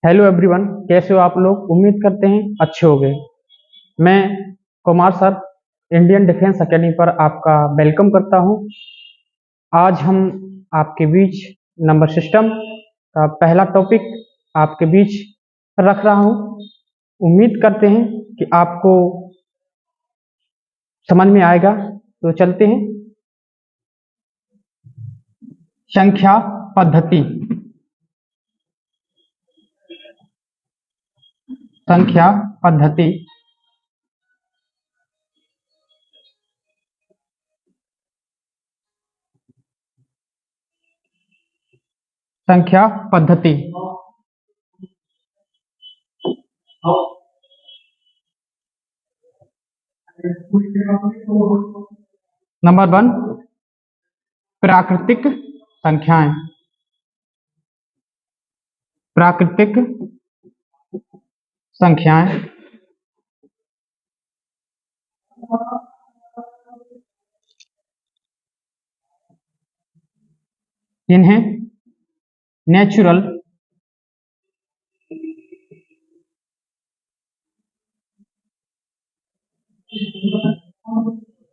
Hello everyone, कैसे हो आप लोग। उम्मीद करते हैं अच्छे होंगे। मैं Kumar sir Indian defence academy पर आपका वेलकम करता हूं। आज हम आपके बीच नंबर सिस्टम का पहला टॉपिक आपके बीच रख रहा हूं। उम्मीद करते हैं कि आपको समझ में आएगा। तो चलते हैं। संख्या पद्धति। संख्या पद्धति। संख्या पद्धति। नंबर 1, प्राकृतिक संख्याएं। प्राकृतिक संख्याएं इन्हें नेचुरल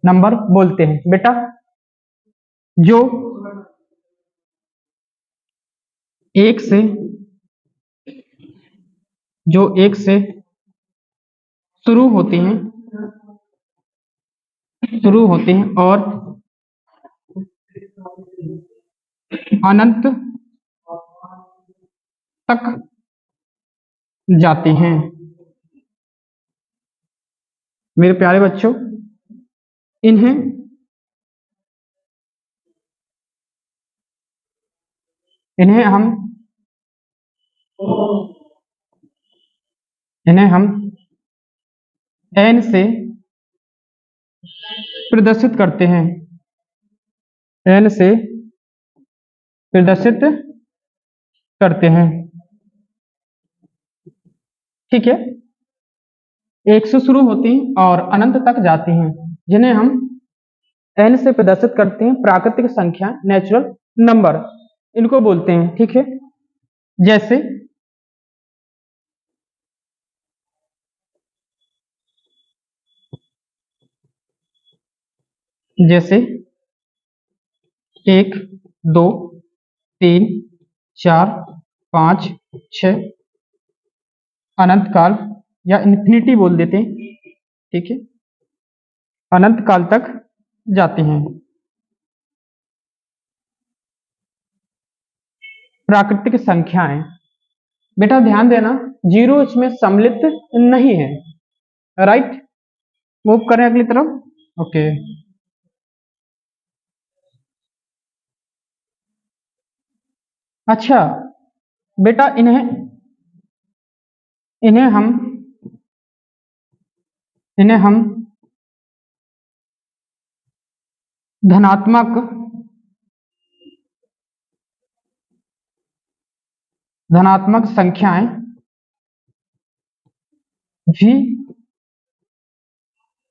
नंबर बोलते हैं। बेटा, जो एक से जो एक से शुरू होती हैं और अनंत तक जाती हैं। मेरे प्यारे बच्चों, इन्हें इन्हें हम इन्हें हम n से प्रदर्शित करते हैं। n से प्रदर्शित करते हैं। ठीक है। एक से शुरू होती हैं और अनंत तक जाती हैं, जिन्हें हम n से प्रदर्शित करते हैं। प्राकृतिक संख्या, नेचुरल नंबर, इनको बोलते हैं। ठीक है। जैसे जैसे 1, 2, 3, 4, 5, 6, अनंत काल या इन्फिनिटी बोल देते हैं। ठीक है। अनंत काल तक जाते हैं। प्राकृतिक संख्याएं, बेटा ध्यान देना, जीरो इसमें सम्मिलित नहीं है। राइट। मूव करें अगली तरफ। ओके। अच्छा बेटा, इन्हें इन्हें हम इन्हें हम धनात्मक धनात्मक संख्याएं भी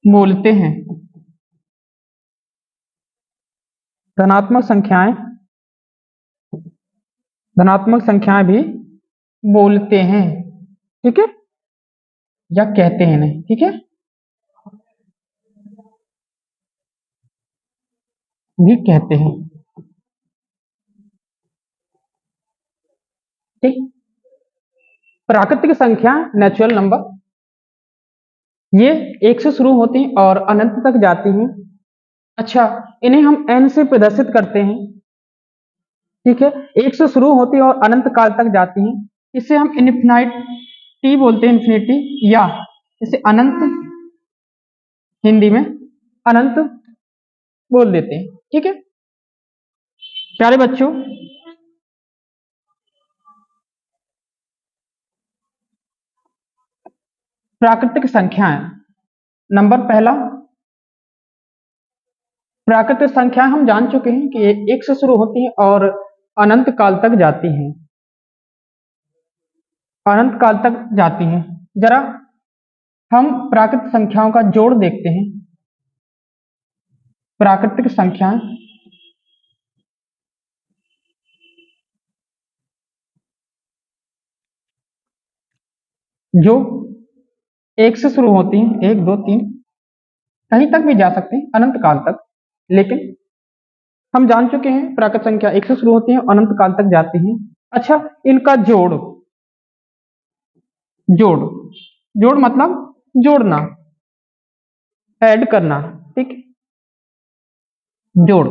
बोलते हैं। धनात्मक संख्याएं धनात्मक संख्याएं भी बोलते हैं। ठीक है, या कहते हैं नहीं। ठीक है, भी कहते हैं। ठीक। प्राकृतिक संख्या, नेचुरल नंबर, ये एक से शुरू होती हैं और अनंत तक जाती हैं। अच्छा, इन्हें हम n से प्रदर्शित करते हैं। ठीक है, एक से शुरू होती है और अनंत काल तक जाती हैं। इसे हम इन्फिनिटी बोलते हैं, इन्फिनिटी, या इसे अनंत, हिंदी में अनंत बोल देते हैं। ठीक है प्यारे बच्चों, प्राकृतिक संख्याएं। नंबर पहला, प्राकृतिक संख्याएं हम जान चुके हैं कि एक से शुरू होती हैं और अनंत काल तक जाती हैं। अनंत काल तक जाती हैं। जरा हम प्राकृतिक संख्याओं का जोड़ देखते हैं। प्राकृतिक संख्याएं जो एक से शुरू होती हैं, 1 2 3 कहीं तक भी जा सकते हैं, अनंत काल तक। लेकिन हम जान चुके हैं प्राकृत संख्या 1 से शुरू होती है, अनंत काल तक जाती हैं। अच्छा, इनका जोड़, जोड़ जोड़ मतलब जोड़ना, ऐड करना, ठीक। जोड़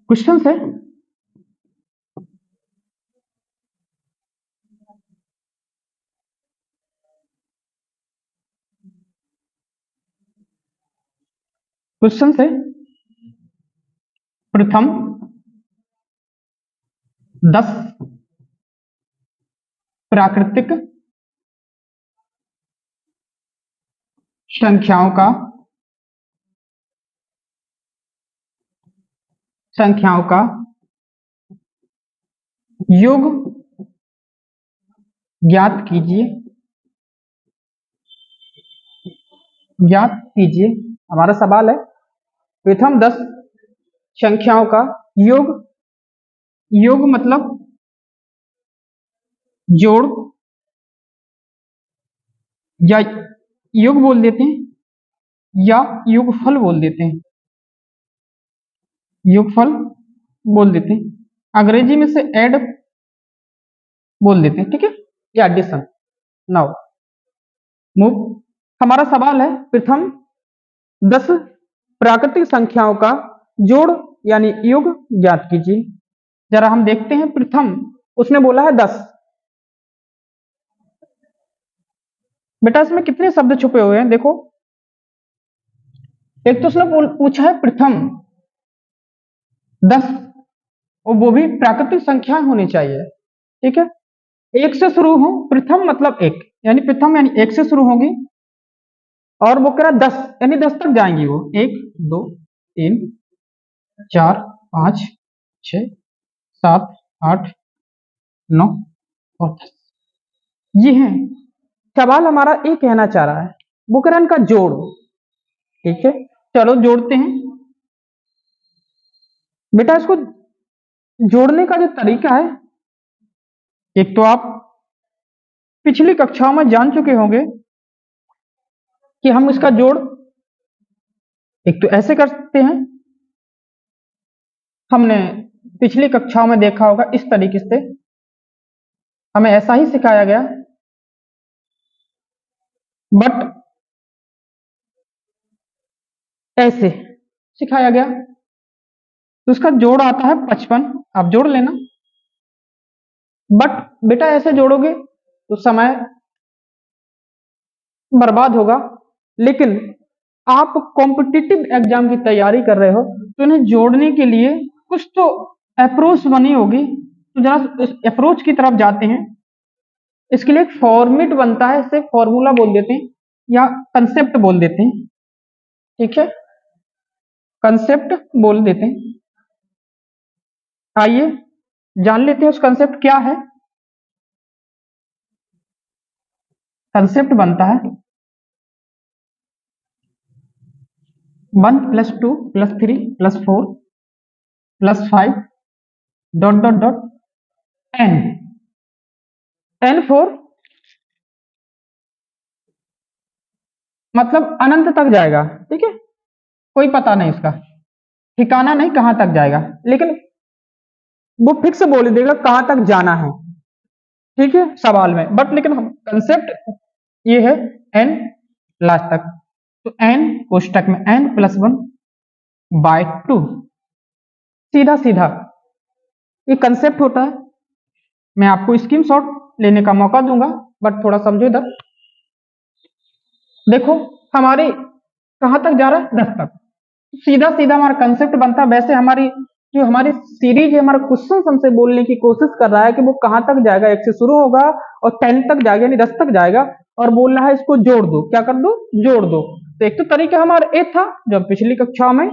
क्वेश्चन है, क्वेश्चन है प्रथम 10 प्राकृतिक संख्याओं का योग ज्ञात कीजिए, ज्ञात कीजिए। हमारा सवाल है प्रथम 10 संख्याओं का योग, योग मतलब जोड़, या योग बोल देते हैं या योगफल बोल देते हैं, योगफल बोल देते हैं, अंग्रेजी में से ऐड बोल देते हैं, ठीक है, या एडिशन। नाउ मूव, हमारा सवाल है प्रथम 10 प्राकृतिक संख्याओं का जोड़ यानी योग ज्ञात कीजिए। जरा हम देखते हैं, प्रथम उसने बोला है 10। बेटा इसमें कितने शब्द छुपे हुए हैं देखो, एक तो उसने पूछा है प्रथम 10, और वो भी प्राकृतिक संख्या होनी चाहिए, ठीक है, एक से शुरू हो, प्रथम मतलब एक, यानी प्रथम यानी एक से शुरू होगी, और वो कह रहा 10 यानी 10 तक जाएंगी वो, 1 2 3 4 5 6 7 8 9 और 10, ये है सवाल। हमारा ये कहना चाह रहा है वो कह रहा है इनका जोड़, ठीक है, चलो जोड़ते हैं। बेटा इसको जोड़ने का जो तरीका है, एक तो आप पिछली कक्षाओं में जान चुके होंगे कि हम इसका जोड़ एक तो ऐसे करते हैं, हमने पिछली कक्षाओं में देखा होगा इस तरीके से, हमें ऐसा ही सिखाया गया, बट ऐसे सिखाया गया, तो इसका जोड़ आता है 55, आप जोड़ लेना। बट बेटा ऐसे जोड़ोगे तो समय बर्बाद होगा, लेकिन आप कॉम्पिटिटिव एग्जाम की तैयारी कर रहे हो तो इन्हें जोड़ने के लिए कुछ तो अप्रोच बनी होगी, तो जरा इस अप्रोच की तरफ जाते हैं। इसके लिए एक फॉर्मेट बनता है, इसे फॉर्मूला बोल देते हैं या कंसेप्ट बोल देते हैं, ठीक है, कंसेप्ट बोल देते हैं। आइए जान लेते हैं उस कंसेप्ट क्या है। कंसेप्ट बनता है 1 + 2 + 3 + 4 + 5 dot dot dot n, n four मतलब अनंत तक जाएगा, ठीक है, कोई पता नहीं इसका, ठिकाना नहीं कहां तक जाएगा, लेकिन वो फिक्स बोल देगा कहां तक जाना है, ठीक है, सवाल में। बट लेकिन हम कंसेप्ट ये है n लास्ट तक, तो n कोष्टक में n+1/2, सीधा सीधा ये कंसेप्ट होता है। मैं आपको स्क्रीन शॉट लेने का मौका दूंगा, बट थोड़ा समझो इधर देखो, हमारे कहां तक जा रहा है 10 तक, सीधा सीधा हमारा कंसेप्ट बनता है। वैसे हमारी जो हमारी सीरीज है, हमारा क्वेश्चन हमसे बोलने की कोशिश कर रहा है कि वो कहां तक जाएगा, 1 से शुरू होगा और 10 तक जाएगा यानी 10 तक जाएगा, और बोल रहा है इसको जोड़ दो, क्या कर दो, जोड़ दो। तो एक तो तरीका हमारा एक था जो हम पिछली कक्षा में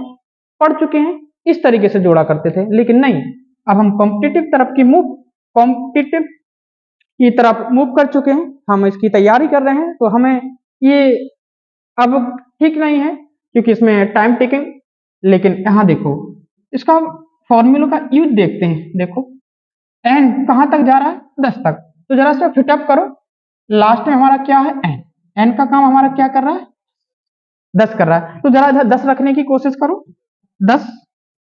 पढ़ चुके हैं, इस तरीके से जोड़ा करते थे, लेकिन नहीं, अब हम कॉम्पिटिटिव तरफ की मूव कॉम्पिटिटिव की तरफ मूव कर चुके हैं, हम इसकी तैयारी कर रहे हैं, तो हमें ये अब ठीक नहीं है क्योंकि इसमें टाइम टेकिंग। लेकिन यहां देखो इसका फॉर्मूला का यूज देखते हैं, देखो n कहां तक जा रहा है 10 तक, तो जरा इसको फिटअप करो, लास्ट में हमारा क्या है एन, एन का काम हमारा क्या कर रहा है 10 कर रहा है। तो जरा इधर 10 रखने की कोशिश करो, 10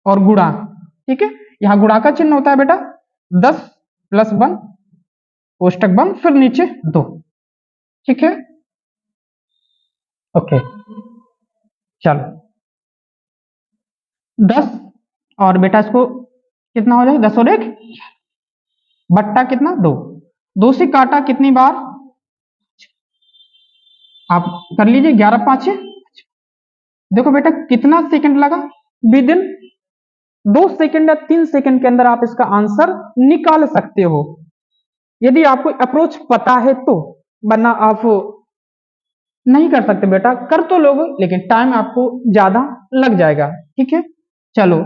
और गुणा, ठीक है, यहाँ गुणा का चिन्ह होता है बेटा, 10 प्लस 1 कोष्टक बंद, फिर नीचे 2, ठीक है, ओके। चलो 10 और बेटा इसको कितना हो जाए 10 और 1 बट्टा कितना 2, 2 से काटा कितनी बार आप कर लीजिए 11 5, देखो बेटा कितना सेकंड लगा, विद इन 2 सेकंड या 3 सेकंड के अंदर आप इसका आंसर निकाल सकते हो, यदि आपको अप्रोच पता है तो, वरना आप नहीं कर सकते बेटा, कर तो लोगे लेकिन टाइम आपको ज्यादा लग जाएगा, ठीक है। चलो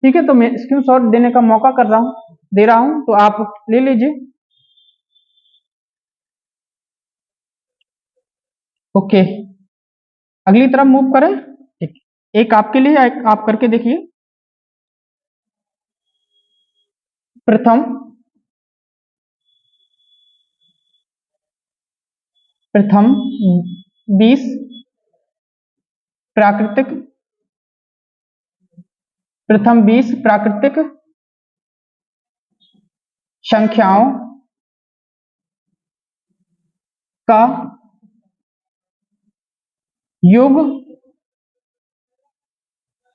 ठीक है, तो मैं स्क्रीनशॉट देने का मौका कर रहा हूं, दे रहा हूं, तो आप ले लीजिए, ओके। अगली तरफ मूव करें, ठीक, एक आपके लिए एक आप करके देखिए। प्रथम प्रथम 20 प्राकृतिक प्रथम 20 प्राकृतिक संख्याओं का योग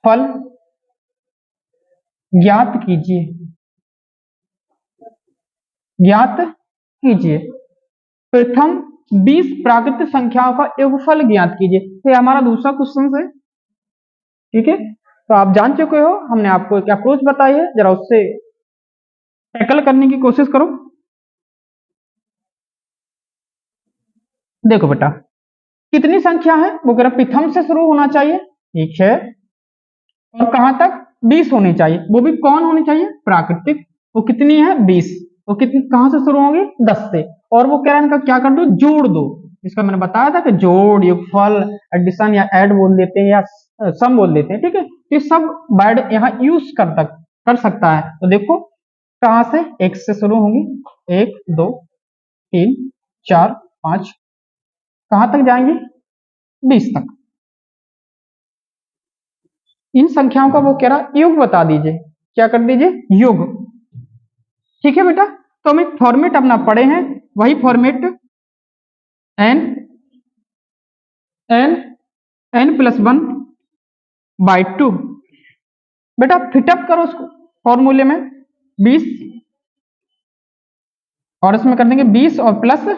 फल ज्ञात कीजिए, ज्ञात कीजिए। प्रथम 20 प्राकृतिक संख्याओं का योगफल ज्ञात कीजिए, ये हमारा दूसरा क्वेश्चन है, ठीक है। तो आप जान चुके हो, हमने आपको एक अप्रोच बताई है, जरा उससे टैकल करने की कोशिश करो। देखो बेटा कितनी संख्या है, वो कह रहा प्रथम से शुरू होना चाहिए, ठीक है, और कहां तक 20 होनी चाहिए, वो भी कौन होनी चाहिए प्राकृतिक, वो कितनी है 20, वो कितनी कहां से शुरू होंगी 10 से, और वो कह रहा है इनका क्या कर दो जोड़ दो, इसका मैंने बताया था कि जोड़ योगफल एडिशन या ऐड बोल देते हैं या सम बोल देते हैं, ठीक है, तो ये सब वर्ड यहाँ यूज कर सकता है। तो देखो कहां से, एक से शुरू होंगी, 1 2 3 4 5, कहां तक जाएंगे 20 तक, इन संख्याओं का वो कह रहा योग बता दीजिए, क्या कर दीजिए योग, ठीक है बेटा। तो हम एक फॉर्मेट अपना पढ़े हैं, वही format n n n plus 1 by 2, बेटा फिटअप करो उसको फॉर्मूले में 20 और इसमें कर देंगे 20 और प्लस 1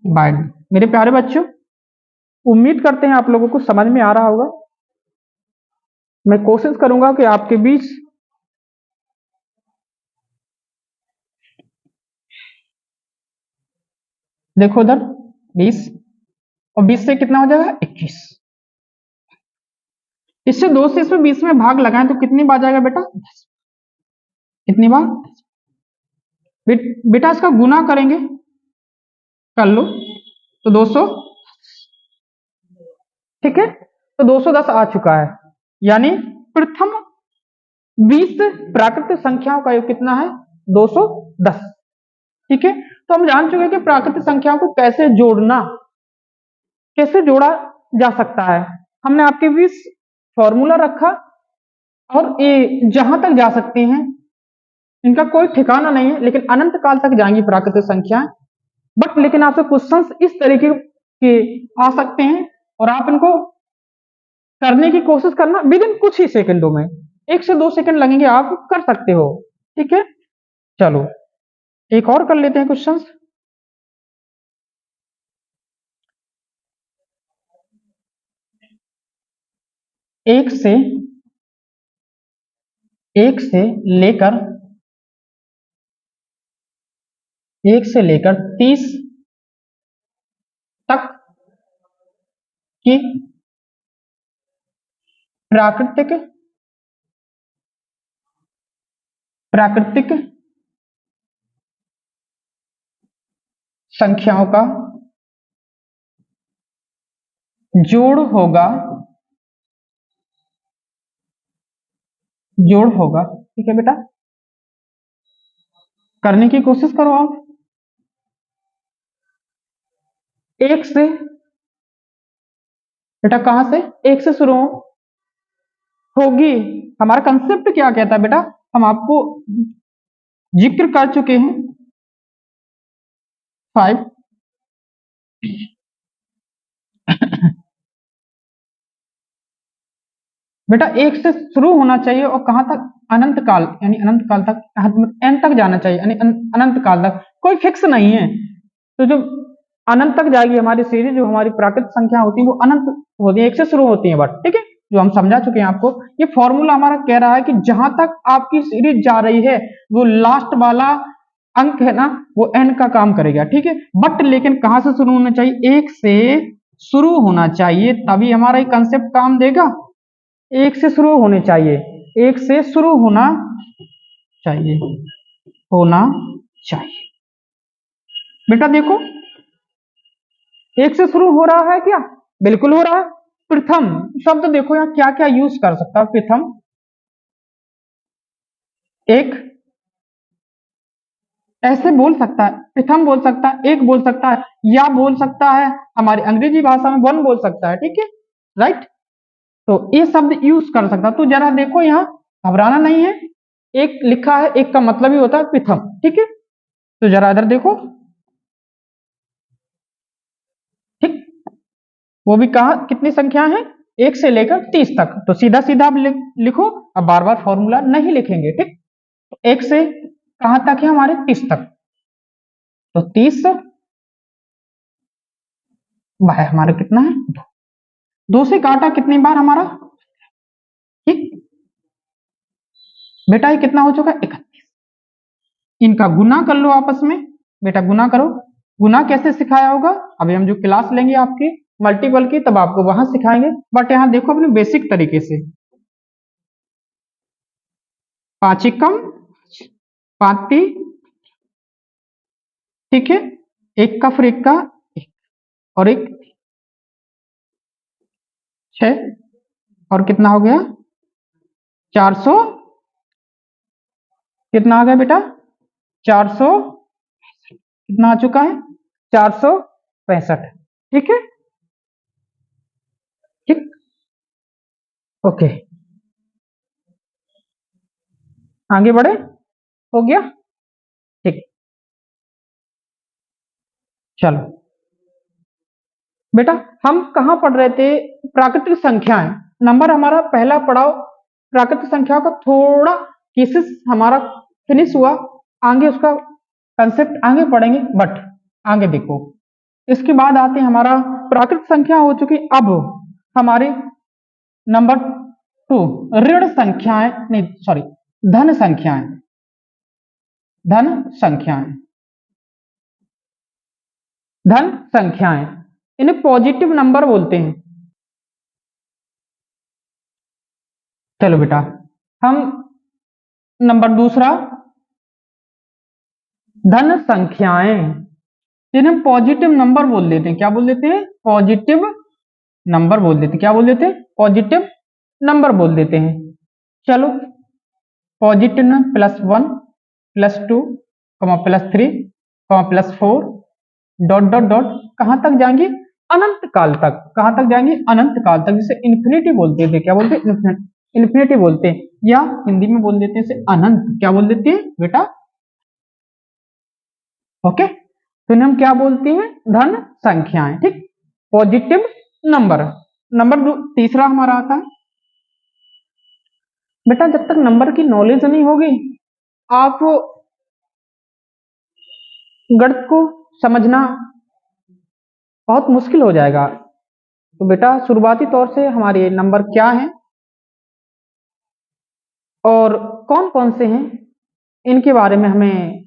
बाई, मेरे प्यारे बच्चों उम्मीद करते हैं आप लोगों को समझ में आ रहा होगा, मैं कोशिश करूंगा कि आपके बीच देखो उधर 20 और 20 से कितना हो जाएगा 21, इससे 2 से इसमें 20 में भाग लगाएं तो कितनी बार जाएगा बेटा 10, कितनी बार बेटा इसका गुना करेंगे, कर लो तो 200, ठीक है, तो 210 आ चुका है, यानी प्रथम 20 प्राकृतिक संख्याओं का योग कितना है 210, ठीक है। तो हम जान चुके हैं कि प्राकृतिक संख्याओं को कैसे जोड़ना, कैसे जोड़ा जा सकता है, हमने आपके बीच फॉर्मूला रखा, और ये जहां तक जा सकते हैं इनका कोई ठिकाना नहीं है, लेकिन अनंत काल तक जाएंगी प्राकृतिक संख्याएं, बट लेकिन आपसे क्वेश्चंस इस तरीके के आ सकते हैं, और आप इनको करने की कोशिश करना विद इन कुछ ही सेकंडों में, 1 से 2 सेकंड लगेंगे, आप कर सकते हो, ठीक है। चलो एक और कर लेते हैं क्वेश्चंस, एक से एक से लेकर 30 तक की प्राकृतिक प्राकृतिक संख्याओं का जोड़ होगा, जोड़ होगा, ठीक है बेटा, करने की कोशिश करो आप, एक से, बेटा कहां से, एक से शुरू होगी। हमारा कंसेप्ट क्या कहता है बेटा, हम आपको जिक्र कर चुके हैं 5। बेटा एक से शुरू होना चाहिए और कहां तक, अनंत काल, यानी अनंत काल तक, एन तक जाना चाहिए, यानी अनंत काल तक, कोई फिक्स नहीं है। तो जो अनंत तक जाएगी हमारी सीरीज, जो हमारी प्राकृतिक संख्या होती है वो अनंत होती है, एक से शुरू होती है, बट ठीक है, जो हम समझा चुके हैं आपको। ये फॉर्मूला हमारा कह रहा है कि जहां तक आपकी सीरीज जा रही है वो लास्ट वाला अंक है ना, वो एन का काम करेगा, ठीक है। बट लेकिन कहां से शुरू होना चाहिए, एक से शुरू होना चाहिए, तभी हमारा ये कंसेप्ट काम देगा। एक से शुरू होने चाहिए, एक से शुरू होना चाहिए, होना चाहिए। बेटा देखो, एक से शुरू हो रहा है क्या, बिल्कुल हो रहा है। प्रथम शब्द देखो यहाँ क्या क्या यूज कर सकता है, प्रथम, एक, ऐसे बोल सकता है, प्रथम बोल सकता है, एक बोल सकता है, या बोल सकता है हमारी अंग्रेजी भाषा में वन बोल सकता है, ठीक है, राइट। तो ये शब्द यूज कर सकता है। तो जरा देखो यहाँ, घबराना नहीं है, एक लिखा है, एक का मतलब ही होता है प्रथम, ठीक है। तो जरा इधर देखो, ठीक, वो भी कहा कितनी संख्या है, एक से लेकर 30 तक। तो सीधा सीधा आप लिखो, अब बार बार फॉर्मूला नहीं लिखेंगे, ठीक। तो एक से कहां तक है हमारे, 30 तक। तो 30 बाय हमारा कितना है, दो से काटा कितनी बार हमारा, ठीक। बेटा ये कितना हो चुका है, 31। इनका गुना कर लो आपस में, बेटा गुना करो। गुना कैसे सिखाया होगा, अभी हम जो क्लास लेंगे आपकी मल्टीपल की, तब आपको वहां सिखाएंगे। बट यहाँ देखो अपने बेसिक तरीके से, पांचिकम पाती, ठीक है, एक का फिर एक का एक, और एक 6, और कितना हो गया 400, कितना आ गया बेटा 400, कितना आ चुका है 465, ठीक है, ठीक, ओके, आगे बढ़े, हो गया, ठीक, चलो बेटा हम कहां पढ़ रहे थे, प्राकृतिक संख्याएं, नंबर हमारा पहला पढ़ाओ प्राकृतिक संख्या का, थोड़ा केसेस हमारा फिनिश हुआ, आगे उसका कंसेप्ट आगे पढ़ेंगे। बट आगे देखो, इसके बाद आते हैं हमारा प्राकृतिक संख्या हो चुकी, अब हमारे नंबर 2 ऋण संख्याएं, नहीं सॉरी, धन संख्याएं, धन संख्याएं, धन संख्याएं, इन्हें पॉजिटिव नंबर बोलते हैं। चलो बेटा, हम नंबर दूसरा, धन संख्याएं जिन्हें पॉजिटिव नंबर बोल देते हैं, क्या बोल देते हैं, पॉजिटिव नंबर बोल देते हैं, क्या बोल देते हैं, पॉजिटिव नंबर बोल देते हैं। चलो पॉजिटिव में +1 +2 +3 +4 डॉट डॉट डॉट, कहां तक जाएंगे, अनंत काल तक, कहां तक जाएंगे, अनंत काल तक, जिसे इन्फिनिटी बोलते थे, क्या बोलते हैं, इन्फिनिटी बोलते हैं, या हिंदी में बोल देते हैं इसे अनंत, क्या बोल देते हैं बेटा, ओके। तो इन्हें हम क्या बोलते हैं, धन संख्याएं, ठीक, पॉजिटिव नंबर। नंबर तीसरा हमारा आता है, बेटा जब तक नंबर की नॉलेज नहीं होगी आप गणित को समझना बहुत मुश्किल हो जाएगा। तो बेटा शुरुआती तौर से हमारे नंबर क्या हैं और कौन कौन से हैं, इनके बारे में हमें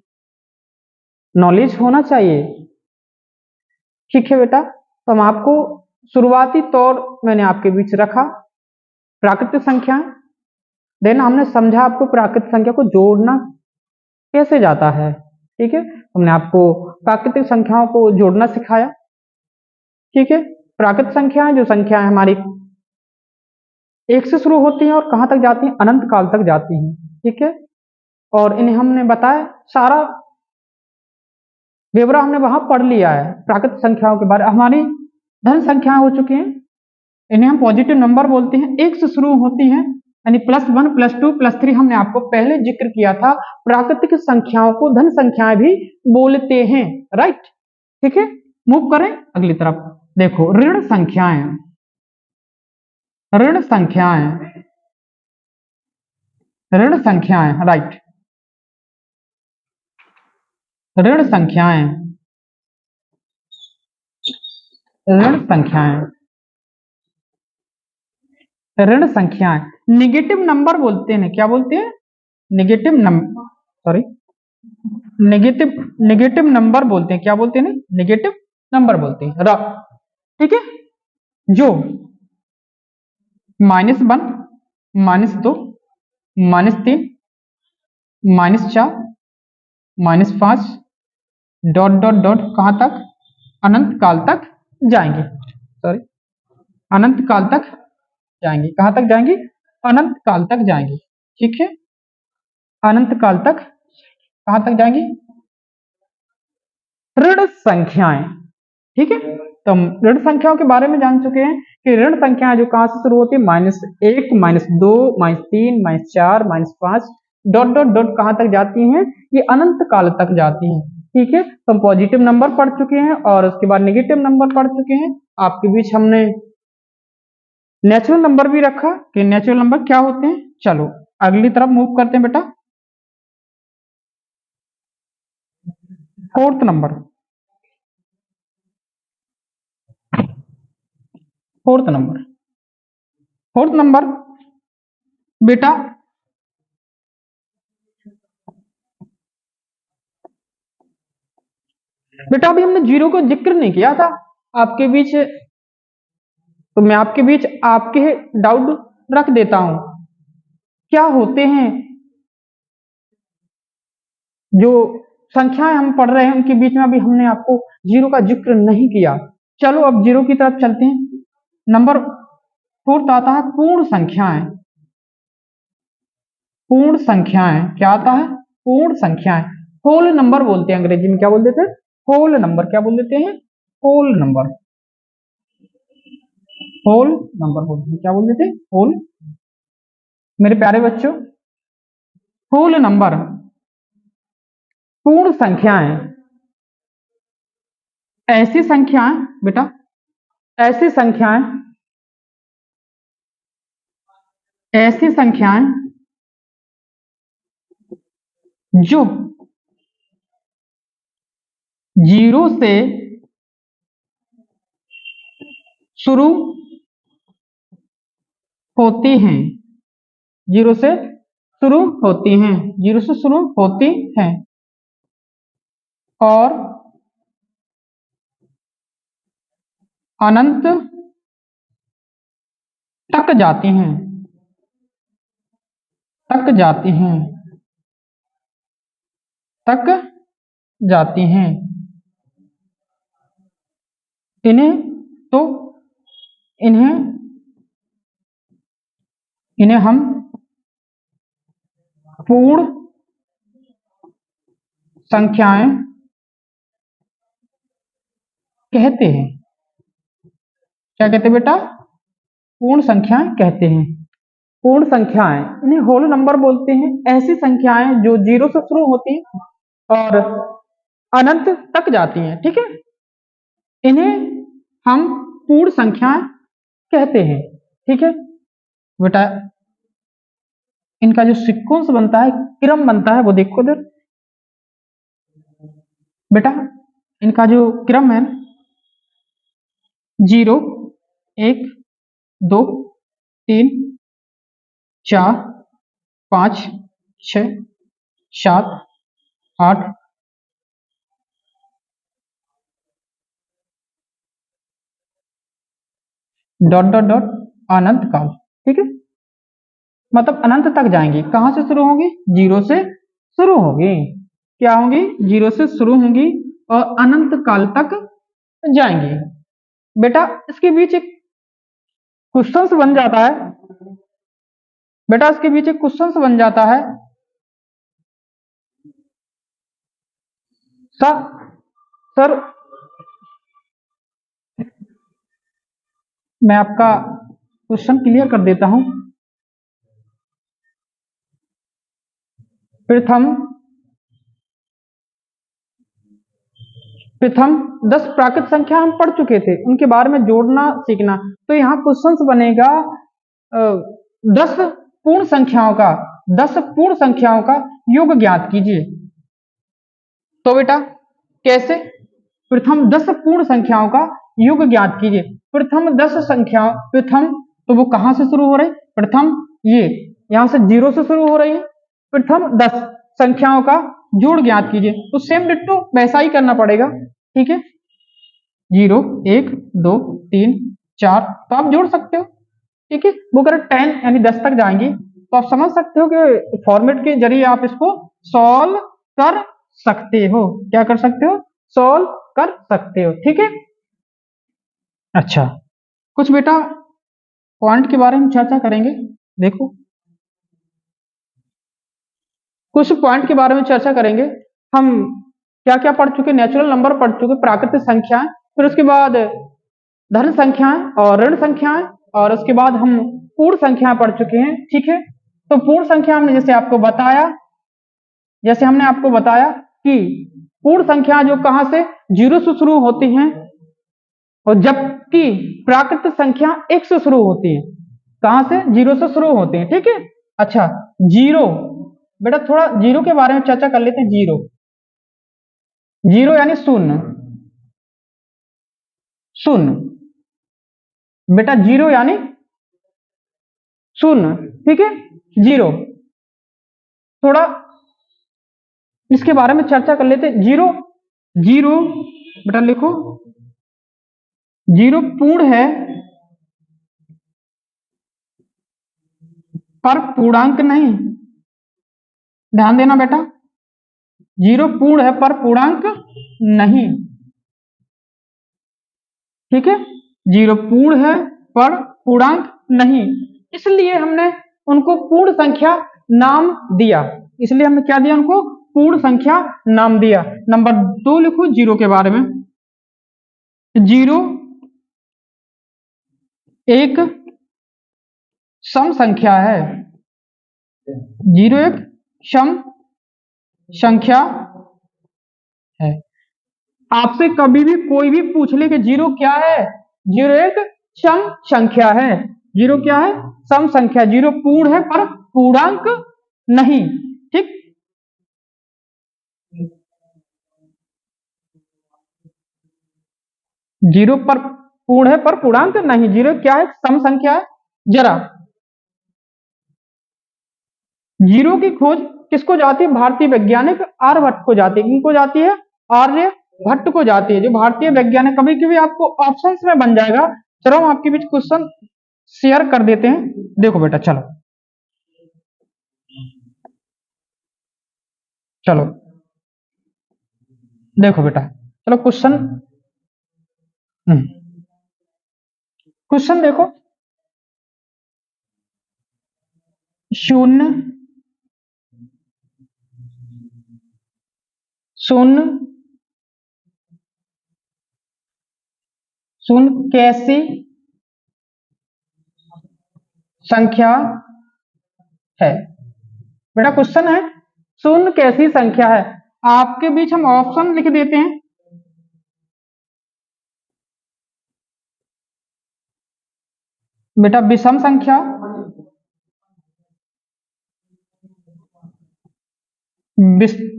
नॉलेज होना चाहिए, ठीक है बेटा। तो हम आपको शुरुआती तौर मैंने आपके बीच रखा प्राकृतिक संख्या, देन हमने समझा आपको प्राकृतिक संख्या को जोड़ना कैसे जाता है, ठीक है, हमने आपको प्राकृतिक संख्याओं को जोड़ना सिखाया, ठीक है। प्राकृतिक संख्याएं जो संख्याएं हमारी एक से शुरू होती हैं और कहां तक जाती हैं, अनंत काल तक जाती हैं, ठीक है। और इन्हें हमने बताया सारा ब्यौरा हमने वहां पढ़ लिया है प्राकृतिक संख्याओं के बारे। हमारी धन संख्याएं हो चुकी हैं, इन्हें हम पॉजिटिव नंबर बोलते हैं, एक से शुरू होती हैं, यानी +1 +2 +3 हमने आपको पहले जिक्र किया था। प्राकृतिक संख्याओं को धन संख्याएं भी बोलते हैं, राइट। ठीक है, मूव करें अगली तरफ। देखो ऋण संख्याएं, ऋण संख्याएं, ऋण संख्याएं, राइट। ऋण संख्याएं, ऋण संख्याएं, ऋण संख्याएं निगेटिव नंबर बोलते हैं। क्या बोलते हैं? Negative number, sorry, negative number बोलते हैं। क्या बोलते हैं? नेगेटिव नंबर बोलते हैं। ठीक है, जो -1 -2 -3 -4 -5 डॉट डॉट डॉट कहां तक? अनंत काल तक जाएंगे। सॉरी, अनंत काल तक जाएंगे। कहां तक जाएंगे? अनंत काल तक जाएंगे। ठीक है, अनंत काल तक कहां तक जाएंगे? ऋण संख्याएं। ठीक है, तो हम ऋण संख्याओं के बारे में जान चुके हैं कि ऋण संख्याएं जो कहां से शुरू होती है? -1 -2 -3 -4 -5 डॉट डॉट डॉट कहां तक जाती हैं? ये अनंत काल तक जाती हैं। ठीक है, तो हम पॉजिटिव नंबर पढ़ चुके हैं और उसके बाद नेगेटिव नंबर पढ़ चुके हैं। आपके बीच हमने नेचुरल नंबर भी रखा कि नेचुरल नंबर क्या होते हैं। चलो अगली तरफ मूव करते हैं बेटा। 4th number, 4th number, 4th number बेटा अभी हमने जीरो को जिक्र नहीं किया था आपके बीच, तो मैं आपके बीच आपके डाउट रख देता हूं। क्या होते हैं जो संख्याएं हम पढ़ रहे हैं उनके बीच में अभी हमने आपको जीरो का जिक्र नहीं किया। चलो अब जीरो की तरफ चलते हैं। नंबर 4th आता है पूर्ण संख्याएं। पूर्ण संख्याएं क्या आता है? पूर्ण संख्याएं, होल नंबर बोलते हैं अंग्रेजी में। क्या बोल देते हैं? Whole number. क्या बोल देते हैं? Whole number. होल नंबर बोलते हैं। क्या बोल देते हैं? होल। मेरे प्यारे बच्चों, होल नंबर, पूर्ण संख्याएं ऐसी संख्याएं बेटा, ऐसी संख्याएं, ऐसी संख्याएं जो जीरो से शुरू होती हैं, जीरो से शुरू होती हैं, जीरो से शुरू होती हैं और अनंत तक जाती हैं, तक जाती हैं, तक जाती हैं। इन्हें तो इन्हें इन्हें हम पूर्ण संख्याएं कहते हैं। क्या कहते हैं बेटा? पूर्ण संख्याएं कहते हैं। पूर्ण संख्याएं, इन्हें होल नंबर बोलते हैं। ऐसी संख्याएं जो जीरो से शुरू होती हैं और अनंत तक जाती हैं। ठीक है, इन्हें हम पूर्ण संख्याएं कहते हैं। ठीक है बेटा, इनका जो सीक्वेंस बनता है, क्रम बनता है, वो देखो इधर बेटा। इनका जो क्रम है 0 1 2 3 4 5 6 7 8 डॉट डॉट डॉट अनंत काल। ठीक है, मतलब अनंत तक जाएंगी। कहां से शुरू होंगी? जीरो से शुरू होगी। क्या होंगी? जीरो से शुरू होंगी और अनंत काल तक जाएंगी। बेटा इसके बीच एक क्वेश्चन बन जाता है, बेटा इसके बीच एक क्वेश्चन बन जाता है। सर मैं आपका क्वेश्चन क्लियर कर देता हूं। प्रथम प्रथम 10 प्राकृत संख्या हम पढ़ चुके थे, उनके बारे में जोड़ना सीखना। तो यहाँ क्वेश्चन बनेगा 10 पूर्ण संख्याओं का 10 पूर्ण संख्याओं का योग ज्ञात कीजिए। तो बेटा कैसे? प्रथम 10 पूर्ण संख्याओं का योग ज्ञात कीजिए। प्रथम 10 संख्याओं, प्रथम तो वो कहां से शुरू हो रही? प्रथम ये यहां से 0 से शुरू हो रही है। प्रथम 10 संख्याओं का जोड़ ज्ञात कीजिए। तो सेम डिट्टो वैसा ही करना पड़ेगा, ठीक है। 0 1 2 3 4 तो आप जोड़ सकते हो, ठीक है। वो अगर 10 यानी 10 तक जाएंगे तो आप समझ सकते हो कि फॉर्मेट के जरिए आप इसको सॉल्व कर सकते हो। क्या कर सकते हो? सॉल्व कर सकते हो, ठीक है। अच्छा, कुछ बेटा पॉइंट के बारे में चर्चा करेंगे। देखो, कुछ पॉइंट के बारे में चर्चा करेंगे। हम क्या क्या पढ़ चुके? नेचुरल नंबर पढ़ चुके, प्राकृतिक संख्याएं, फिर उसके बाद धन संख्याएं और ऋण संख्याएं, और उसके बाद हम पूर्ण संख्याएं पढ़ चुके हैं, ठीक है। तो पूर्ण संख्या हमने जैसे हमने आपको बताया कि पूर्ण संख्या जो कहां से 0 से शुरू होती हैं, और जबकि प्राकृतिक संख्या 1 से शुरू होती है। कहां से? 0 से शुरू होती है, ठीक है। अच्छा, 0 बेटा थोड़ा 0 के बारे में चर्चा कर लेते हैं। 0 यानी शून्य। शून्य बेटा 0 यानी शून्य, ठीक है। 0 थोड़ा इसके बारे में चर्चा कर लेते हैं। 0 बेटा लिखो, 0 पूर्ण है पर पूर्णांक नहीं। ध्यान देना बेटा, 0 पूर्ण है पर पूर्णांक नहीं, ठीक है। 0 पूर्ण है पर पूर्णांक नहीं, इसलिए हमने उनको पूर्ण संख्या नाम दिया। इसलिए हमने क्या दिया? उनको पूर्ण संख्या नाम दिया। नंबर 2 लिखो 0 के बारे में। 0 एक सम संख्या है। 0 एक सम संख्या है। आपसे कभी भी कोई भी पूछ ले कि 0 क्या है? 0 एक सम संख्या है। 0 क्या है? सम संख्या। 0 पूर्ण है पर पूर्णांक नहीं, ठीक। 0 पर पूर्ण है पर पूर्णांक नहीं। 0 क्या है? सम संख्या है। जरा 0 की खोज किसको जाती है? भारतीय वैज्ञानिक आर्यभट्ट को जाती है। किनको जाती है? आर्यभट्ट को जाती है, जो भारतीय वैज्ञानिक। कभी कभी आपको ऑप्शंस में बन जाएगा। चलो हम आपके बीच क्वेश्चन शेयर कर देते हैं। देखो बेटा, चलो चलो देखो बेटा, चलो क्वेश्चन देखो। 0 0 0 कैसी संख्या है? बेटा क्वेश्चन है 0 कैसी संख्या है? आपके बीच हम ऑप्शन लिख देते हैं। बेटा विषम संख्या,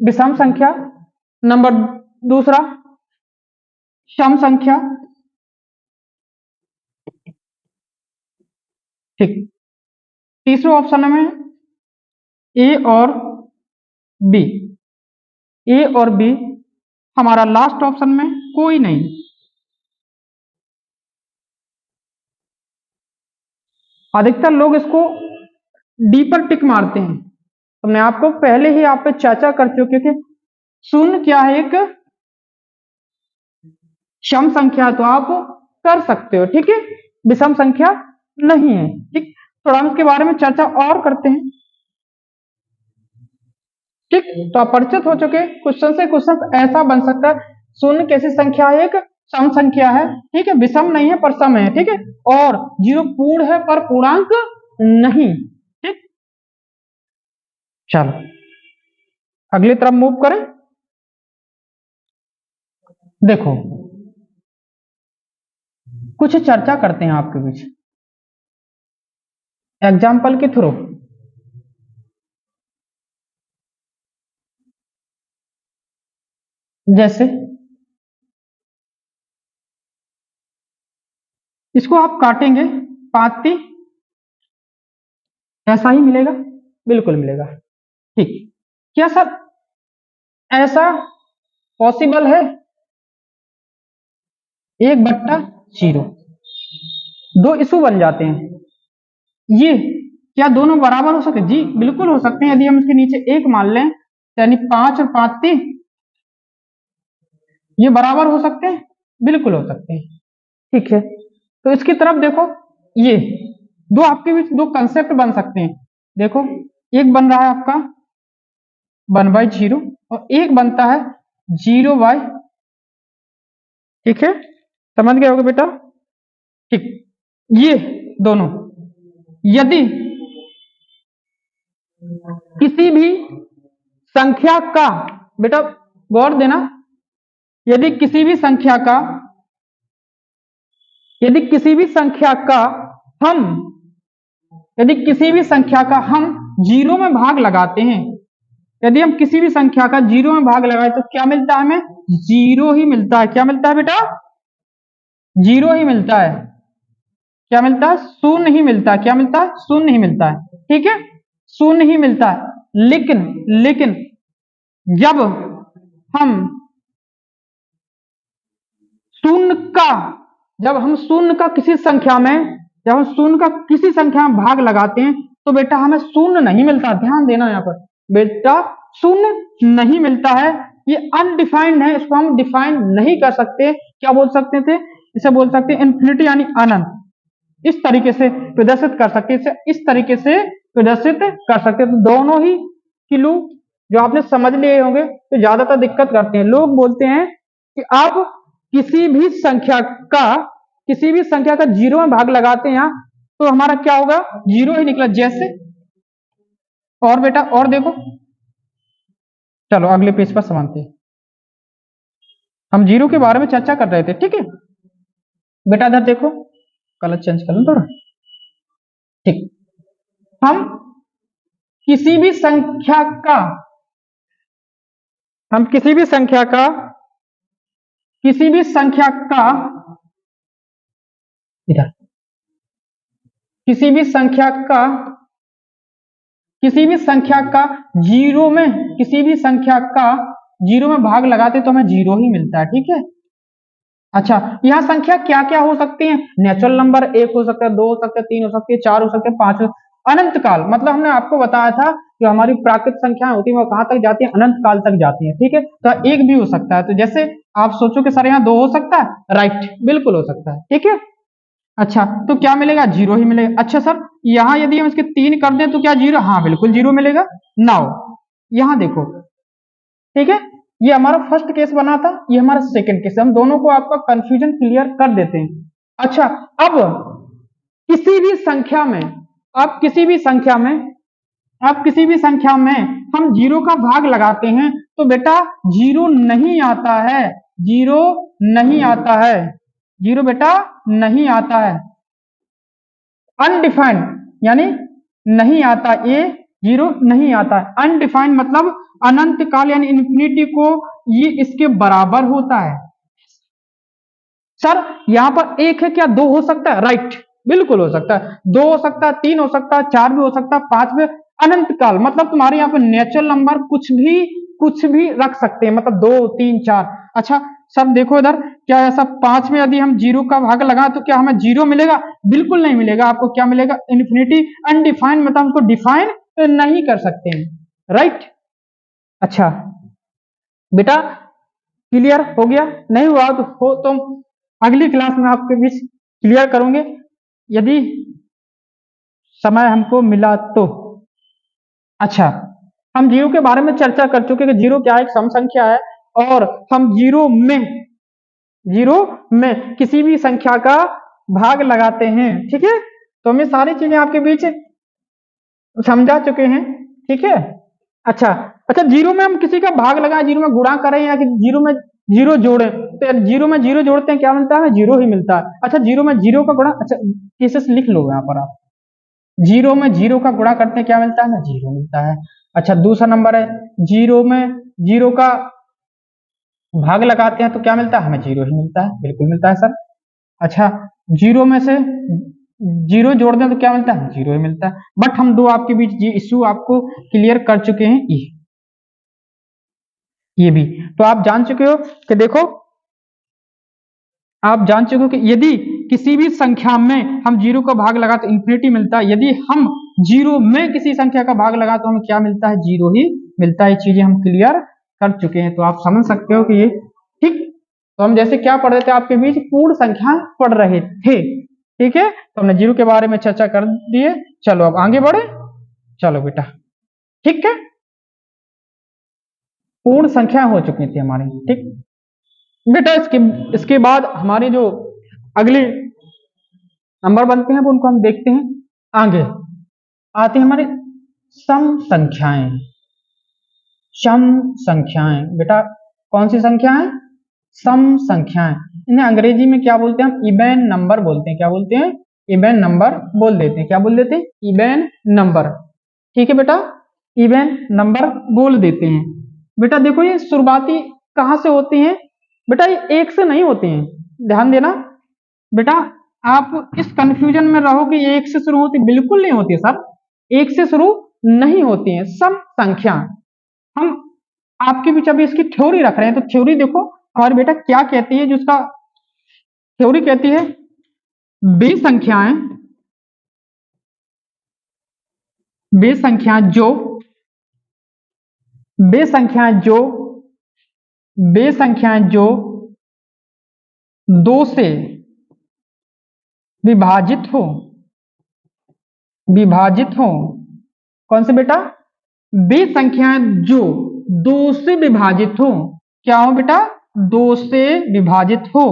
विषम संख्या। नंबर दूसरा सम संख्या, ठीक। तीसरे ऑप्शन में ए और बी। ए और बी। हमारा लास्ट ऑप्शन में कोई नहीं। अधिकतर लोग इसको डी पर टिक मारते हैं। तो मैं आपको पहले ही आप पे चर्चा कर चुके थे। 0 क्या है? एक सम संख्या, तो आप कर सकते हो, ठीक है। विषम संख्या नहीं है, ठीक। थोड़ा हम इसके बारे में चर्चा और करते हैं, ठीक। तो आप परिचित हो चुके क्वेश्चन से। क्वेश्चन ऐसा बन सकता है शून्य कैसी संख्या है? एक सम संख्या है, ठीक है, विषम नहीं है पर सम है, ठीक है, और 0 पूर्ण है पर पूर्णांक नहीं, ठीक। चलो अगली तरफ मूव करें। देखो कुछ चर्चा करते हैं आपके बीच एग्जाम्पल के थ्रू। जैसे इसको आप काटेंगे, पाती ऐसा ही मिलेगा, बिल्कुल मिलेगा, ठीक। क्या सर ऐसा पॉसिबल है? 1/0 दो इशू बन जाते हैं, ये क्या दोनों बराबर हो सकते? जी बिल्कुल हो सकते हैं। यदि हम इसके नीचे 1 मान लें, यानी 5 और 5 3, ये बराबर हो सकते हैं, बिल्कुल हो सकते हैं, ठीक है। तो इसकी तरफ देखो, ये दो आपके बीच दो कंसेप्ट बन सकते हैं। देखो एक बन रहा है आपका 1/0 और एक बनता है 0/, ठीक है, समझ गए होगे बेटा, ठीक। ये दोनों यदि किसी भी संख्या का, बेटा गौर देना, यदि किसी भी संख्या का, यदि किसी भी संख्या का हम, यदि किसी भी संख्या का हम 0 में भाग लगाते हैं, यदि हम किसी भी संख्या का 0 में भाग लगाए तो क्या मिलता है? हमें 0 ही मिलता है। क्या मिलता है बेटा? 0 ही मिलता है। क्या मिलता है? शून्य ही मिलता है। क्या मिलता है? शून्य ही मिलता है, ठीक है, शून्य ही मिलता है। लेकिन जब हम शून्य का, जब हम शून्य का किसी संख्या में, जब हम शून्य का किसी संख्या में भाग लगाते हैं तो बेटा हमें शून्य नहीं मिलता। ध्यान देना यहाँ पर बेटा, शून्य नहीं मिलता है। ये अनडिफाइंड है, इसको हम डिफाइन नहीं कर सकते। क्या बोल सकते थे? इसे बोल सकते हैं इन्फिनिटी यानी अनंत। इस तरीके से प्रदर्शित कर सकते, इसे इस तरीके से प्रदर्शित कर सकते। तो दोनों ही क्लू जो आपने समझ लिए होंगे, तो ज्यादातर दिक्कत करते हैं। लोग बोलते हैं कि आप किसी भी संख्या का, किसी भी संख्या का 0 में भाग लगाते हैं यहाँ, तो हमारा क्या होगा? 0 ही निकला। जैसे और बेटा और देखो, चलो अगले पेज पर समझते हैं। हम 0 के बारे में चर्चा कर रहे थे, ठीक है बेटा। इधर देखो, कलर चेंज कर लो थोड़ा, ठीक। हम किसी भी संख्या का, हम किसी भी संख्या का, किसी भी संख्या का, इधर किसी भी संख्या का, किसी भी संख्या का 0 में, किसी भी संख्या का 0 में भाग लगाते तो हमें 0 ही मिलता है, ठीक है। अच्छा, यहां संख्या क्या क्या हो सकती है? नेचुरल नंबर 1 हो सकता है, 2 हो सकता है, 3 हो सकती है, 4 हो सकते हैं, 5 अनंत काल। मतलब हमने आपको बताया था कि हमारी प्राकृतिक संख्याएं होती है वो कहां तक जाती है? अनंत काल तक जाती है, ठीक है। तो एक भी हो सकता है। तो जैसे आप सोचो कि सर यहाँ 2 हो सकता है, राइट, बिल्कुल हो सकता है, ठीक है। अच्छा, तो क्या मिलेगा? 0 ही मिलेगा। अच्छा सर, यहाँ यदि हम इसके 3 कर दें तो क्या 0? हाँ बिल्कुल 0 मिलेगा। नाउ यहाँ देखो, ठीक है, ये हमारा फर्स्ट केस बना था, ये हमारा सेकंड केस। हम दोनों को आपका कंफ्यूजन क्लियर कर देते हैं। अच्छा, अब किसी भी संख्या में, आप किसी भी संख्या में, आप किसी भी संख्या में हम 0 का भाग लगाते हैं तो बेटा 0 नहीं आता है, 0 नहीं आता है, 0 बेटा नहीं आता है। अनडिफाइंड यानी नहीं आता, ये 0 नहीं आता है। अनडिफाइंड मतलब अनंत काल यानी इन्फिनिटी को ये इसके बराबर होता है। सर यहां पर 1 है, क्या 2 हो सकता है? राइट, बिल्कुल हो सकता है। 2 हो सकता है, 3 हो सकता है, 4 भी हो सकता है, 5 भी। अनंत काल मतलब तुम्हारे यहाँ पे नेचुरल नंबर कुछ भी रख सकते हैं, मतलब 2 3 4। अच्छा सब देखो इधर, क्या ऐसा 5 में यदि हम 0 का भाग लगा तो क्या हमें 0 मिलेगा? बिल्कुल नहीं मिलेगा। आपको क्या मिलेगा? इन्फिनिटी। अनडिफाइंड मतलब हमको डिफाइन नहीं कर सकते हैं, राइट। अच्छा बेटा क्लियर हो गया? नहीं हुआ तो हो तो अगली क्लास में आपके बीच क्लियर करूंगे, यदि समय हमको मिला तो। अच्छा, हम 0 के बारे में चर्चा कर चुके कि 0 क्या एक सम संख्या है, और हम जीरो में किसी भी संख्या का भाग लगाते हैं, ठीक है। तो हम ये सारी चीजें आपके बीच समझा चुके हैं, ठीक है। अच्छा अच्छा, जीरो में हम किसी का भाग लगाएं, जीरो में गुणा करें या कि जीरो में जीरो जोड़े, तो यार जीरो में जीरो जोड़ते हैं क्या मिलता है, जीरो ही मिलता है। अच्छा जीरो में जीरो का गुणा, अच्छा केसेस लिख लो यहाँ पर आप, जीरो में जीरो का गुणा करते हैं क्या मिलता है ना, जीरो मिलता है। अच्छा दूसरा नंबर है, जीरो में जीरो का भाग लगाते हैं तो क्या मिलता है, हमें जीरो ही मिलता है, बिल्कुल मिलता है सर। अच्छा जीरो में से जीरो जोड़ दें तो क्या मिलता है, जीरो ही मिलता है। बट हम दो आपके बीच ये इश्यू आपको क्लियर कर चुके हैं, ये भी तो आप जान चुके हो कि देखो, आप जान चुके हो कि यदि किसी भी संख्या में हम जीरो का भाग लगा तो इंफिनिटी मिलता है, यदि हम जीरो में किसी संख्या का भाग लगा तो हमें क्या मिलता है, जीरो ही मिलता है। ये चीजें हम क्लियर कर चुके हैं, तो आप समझ सकते हो कि ये ठीक। तो हम जैसे क्या पढ़ रहे थे आपके बीच, पूर्ण संख्या पढ़ रहे थे, ठीक है। तो हमने जीरो के बारे में चर्चा कर दिए, चलो अब आगे बढ़े, चलो बेटा, ठीक है। पूर्ण संख्या हो चुकी थी हमारी, ठीक बेटा। इसके बाद हमारे जो अगले नंबर बनते हैं वो उनको हम देखते हैं। आगे आते हैं हमारे सम संख्याएं। सम संख्याएं बेटा, कौन सी संख्याएं, सम संख्याएं। इन्हें अंग्रेजी में क्या बोलते हैं, हम इवेन नंबर बोलते हैं। क्या बोलते हैं, इवेन नंबर बोल देते हैं। क्या बोल देते हैं, इवेन नंबर, ठीक है बेटा, इवेन नंबर बोल देते हैं। बेटा देखो ये शुरुआती कहां से होती हैं, बेटा ये एक से नहीं होती हैं, ध्यान देना बेटा। आप इस कंफ्यूजन में रहो कि एक से शुरू होती, बिल्कुल नहीं होती सर, एक से शुरू नहीं होती है सम संख्या। हम आपके बीच अभी इसकी थ्योरी रख रहे हैं, तो थ्योरी देखो हमारी बेटा क्या कहती है, जिसका थ्योरी कहती है बेसंख्याएं बेसंख्याएं जो बेसंख्याएं जो बेसंख्याएं जो दो से विभाजित हो, कौन से बेटा, बेसंख्याएं जो दो से विभाजित हो, क्या हो बेटा, दो से विभाजित हो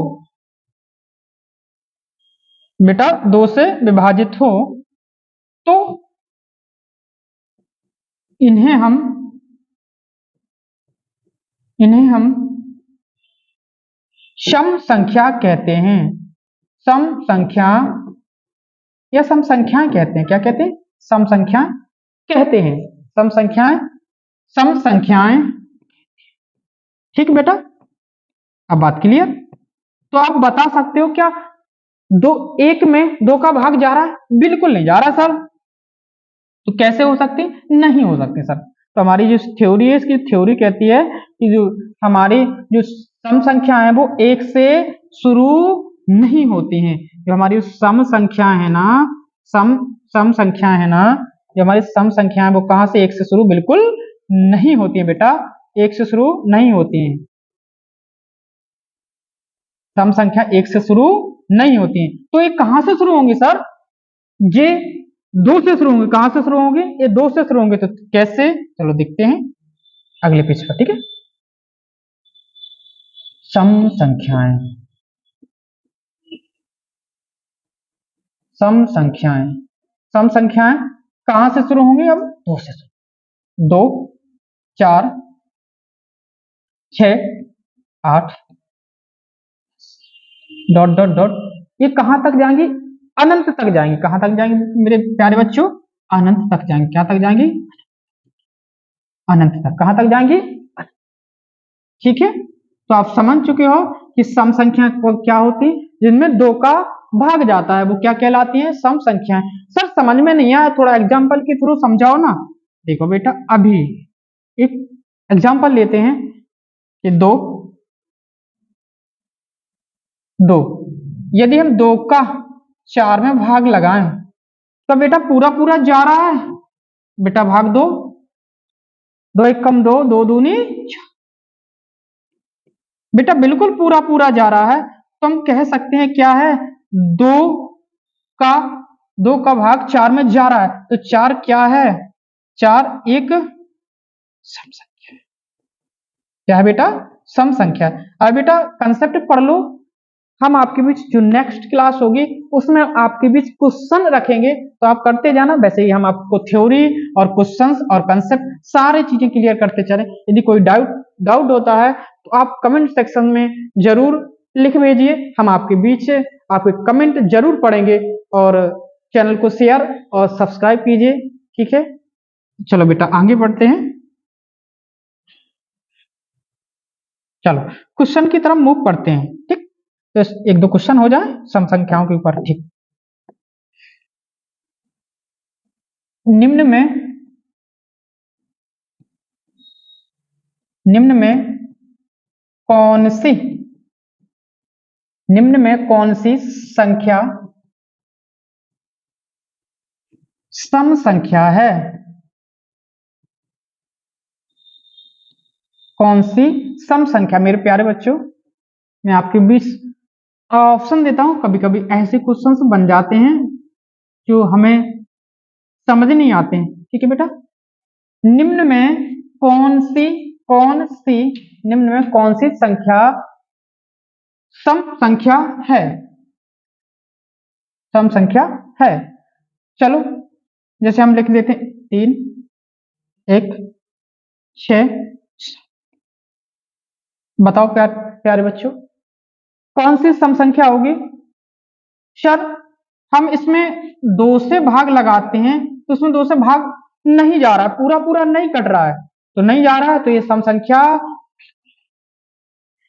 बेटा, दो से विभाजित हो, तो इन्हें हम सम संख्या कहते हैं। सम संख्या या सम संख्याएं कहते हैं, क्या कहते हैं, सम संख्या कहते हैं, सम संख्याएं, ठीक बेटा। अब बात क्लियर। तो आप बता सकते हो क्या दो, एक में दो का भाग जा रहा है, बिल्कुल नहीं जा रहा सर। तो कैसे हो सकते, नहीं हो सकते सर। तो हमारी जो थ्योरी है, इसकी थ्योरी कहती है कि जो हमारी जो सम संख्या है वो एक से शुरू नहीं होती हैं। जो हमारी सम संख्या है ना, सम संख्या है ना, जो हमारी सम संख्या है वो कहां से, एक से शुरू बिल्कुल नहीं होती है बेटा, एक से शुरू नहीं होती है। सम संख्या एक से शुरू नहीं होती है, तो ये कहां से शुरू होंगी सर, ये दो से शुरू होंगे। कहां से शुरू होंगे, ये दो से शुरू होंगे। तो कैसे, चलो देखते हैं अगले पेज पर, ठीक है। सम संख्याएं, सम संख्याएं, सम संख्याएं कहां से शुरू होंगी, अब दो से शुरू, दो, चार, 6, 8 डॉट डॉट डॉट, ये कहां तक जाएंगी, अनंत तक जाएंगे। कहां तक जाएंगे मेरे प्यारे बच्चों, अनंत तक जाएंगे। क्या तक जाएंगी, अनंत तक। कहां तक जाएंगी, ठीक है। तो आप समझ चुके हो कि सम संख्या क्या होती है, जिनमें दो का भाग जाता है, वो क्या कहलाती है, सम संख्याएं। सर समझ में नहीं आया, थोड़ा एग्जांपल के थ्रू समझाओ ना। देखो बेटा अभी एक एग्जांपल लेते हैं कि दो, यदि हम दो का चार में भाग लगाएं तो बेटा पूरा पूरा जा रहा है, बेटा भाग दो, दो एक कम दो, दो दूनी, बेटा बिल्कुल पूरा पूरा जा रहा है। तो हम कह सकते हैं क्या है, दो का दो का भाग चार में जा रहा है, तो चार क्या है, चार एक सम संख्या है। क्या है बेटा, सम संख्या। अब बेटा कंसेप्ट पढ़ लो, हम आपके बीच जो नेक्स्ट क्लास होगी उसमें आपके बीच क्वेश्चन रखेंगे, तो आप करते जाना। वैसे ही हम आपको थ्योरी और क्वेश्चंस और कंसेप्ट सारी चीजें क्लियर करते चले। यदि कोई डाउट होता है तो आप कमेंट सेक्शन में जरूर लिख भेजिए, हम आपके बीच आपके कमेंट जरूर पढ़ेंगे। और चैनल को शेयर और सब्सक्राइब कीजिए, ठीक है। चलो बेटा आगे बढ़ते हैं। चलो क्वेश्चन की तरफ मूव करते हैं, ठीक। तो एक दो क्वेश्चन हो जाए सम संख्याओं के ऊपर, ठीक। निम्न में कौन सी संख्या सम संख्या है? कौन सी सम संख्या? मेरे प्यारे बच्चों, मैं आपके बीच ऑप्शन देता हूं। कभी कभी ऐसे क्वेश्चंस बन जाते हैं जो हमें समझ नहीं आते हैं, ठीक है बेटा। निम्न में कौन सी निम्न में कौन सी संख्या सम संख्या है? सम संख्या है। चलो जैसे हम लिख देते हैं 3, 1, 6। बताओ प्यारे बच्चों, कौन सी सम संख्या होगी? सर हम इसमें 2 से भाग लगाते हैं तो इसमें 2 से भाग नहीं जा रहा है, पूरा पूरा नहीं कट रहा है, तो नहीं जा रहा है तो ये सम संख्या।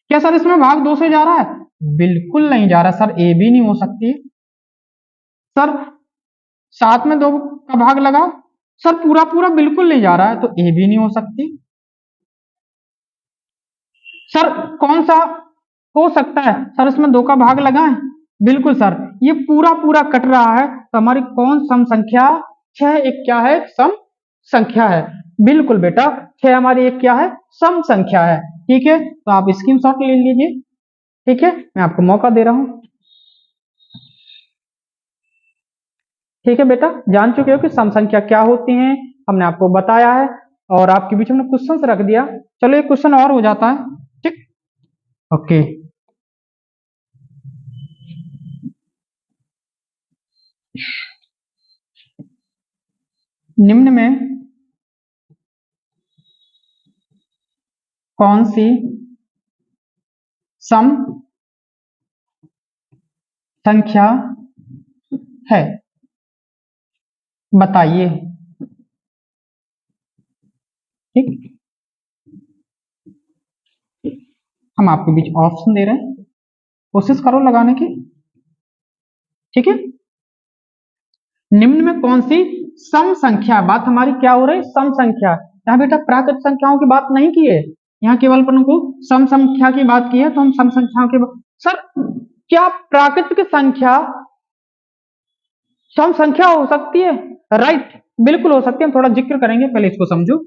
क्या सर इसमें भाग 2 से जा रहा है? बिल्कुल नहीं जा रहा सर, ए भी नहीं हो सकती। सर 7 में 2 का भाग लगाओ, सर पूरा पूरा बिल्कुल नहीं जा रहा है, तो ए भी नहीं हो सकती। सर कौन सा हो सकता है? सर इसमें 2 का भाग लगाएं, बिल्कुल सर ये पूरा पूरा कट रहा है, तो हमारी कौन सम संख्या? 6 एक क्या है? सम संख्या है। बिल्कुल बेटा 6 हमारी एक क्या है? सम संख्या है, ठीक है। तो आप स्क्रीनशॉट ले लीजिए, ठीक है, मैं आपको मौका दे रहा हूं। ठीक है बेटा, जान चुके हो कि सम संख्या क्या होती है, हमने आपको बताया है और आपके बीच में क्वेश्चन रख दिया। चलो एक क्वेश्चन और हो जाता है, ठीक। ओके, निम्न में कौन सी सम संख्या है? बताइए, ठीक। हम आपके बीच ऑप्शन दे रहे हैं, कोशिश करो लगाने की, ठीक है। निम्न में कौन सी सम संख्या, बात हमारी क्या हो रही? सम संख्या। यहाँ बेटा प्राकृत संख्याओं की बात नहीं की है, यहाँ केवल अपन को सम संख्या की बात की है, तो हम सम संख्याओं के सर क्या प्राकृतिक संख्या सम संख्या हो सकती है? राइट, बिल्कुल हो सकती है। हम थोड़ा जिक्र करेंगे, पहले इसको समझो।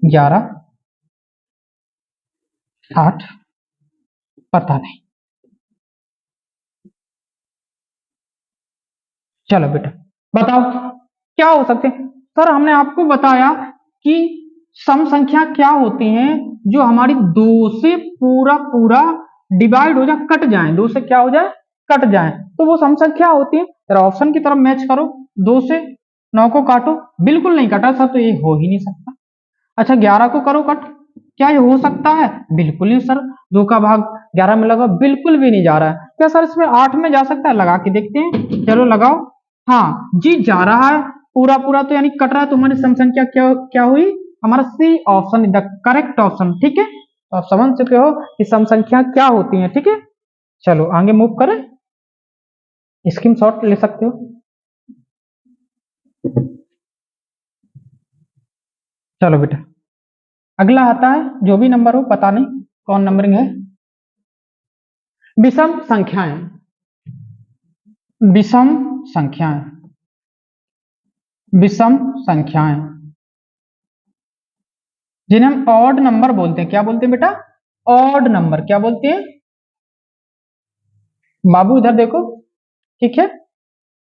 11, 8, पता नहीं। चलो बेटा बताओ क्या हो सकते हैं? सर हमने आपको बताया कि सम संख्या क्या होती हैं, जो हमारी 2 से पूरा पूरा डिवाइड हो जाए, कट जाए, 2 से क्या हो जाए? कट जाए, तो वो सम संख्या होती है। जरा ऑप्शन की तरफ मैच करो, 2 से 9 को काटो, बिल्कुल नहीं कटा सर, तो ये हो ही नहीं सकता। अच्छा 11 को करो कट, क्या ये हो सकता है? बिल्कुल नहीं सर, 2 का भाग 11 में लगाओ, बिल्कुल भी नहीं जा रहा है। क्या सर इसमें 8 में जा सकता है? लगा के देखते हैं, चलो लगाओ। हाँ जी जा रहा है पूरा पूरा, तो यानी कट रहा है, तो हमारी सम संख्या क्या क्या हुई? हमारा C option is the correct option, ठीक है। तो आप समझ चुके हो कि सम संख्या क्या होती है, ठीक है। चलो आगे मूव करें, स्क्रीनशॉट ले सकते हो। चलो बेटा अगला आता है, जो भी नंबर हो, पता नहीं कौन नंबरिंग है। विषम संख्याएं, विषम संख्याएं, विषम संख्याएं जिन्हें हम ऑड नंबर बोलते हैं। क्या बोलते हैं बेटा? Odd number. क्या बोलते हैं बाबू? इधर देखो, ठीक है,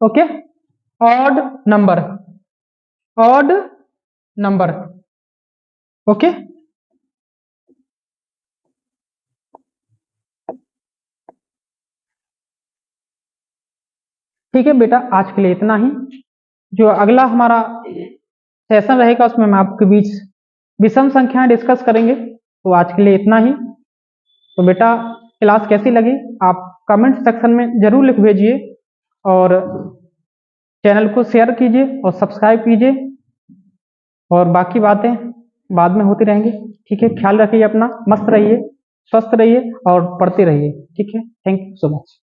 okay. Odd number, odd number. Okay, ठीक है बेटा, आज के लिए इतना ही। जो अगला हमारा सेशन रहेगा उसमें हम आपके बीच विषम संख्याएं डिस्कस करेंगे। तो आज के लिए इतना ही। तो बेटा क्लास कैसी लगी आप कमेंट सेक्शन में जरूर लिख भेजिए, और चैनल को शेयर कीजिए और सब्सक्राइब कीजिए, और बाकी बातें बाद में होती रहेंगी। ठीक है, ख्याल रखिए अपना, मस्त रहिए, स्वस्थ रहिए और पढ़ते रहिए। ठीक है, थैंक यू सो मच।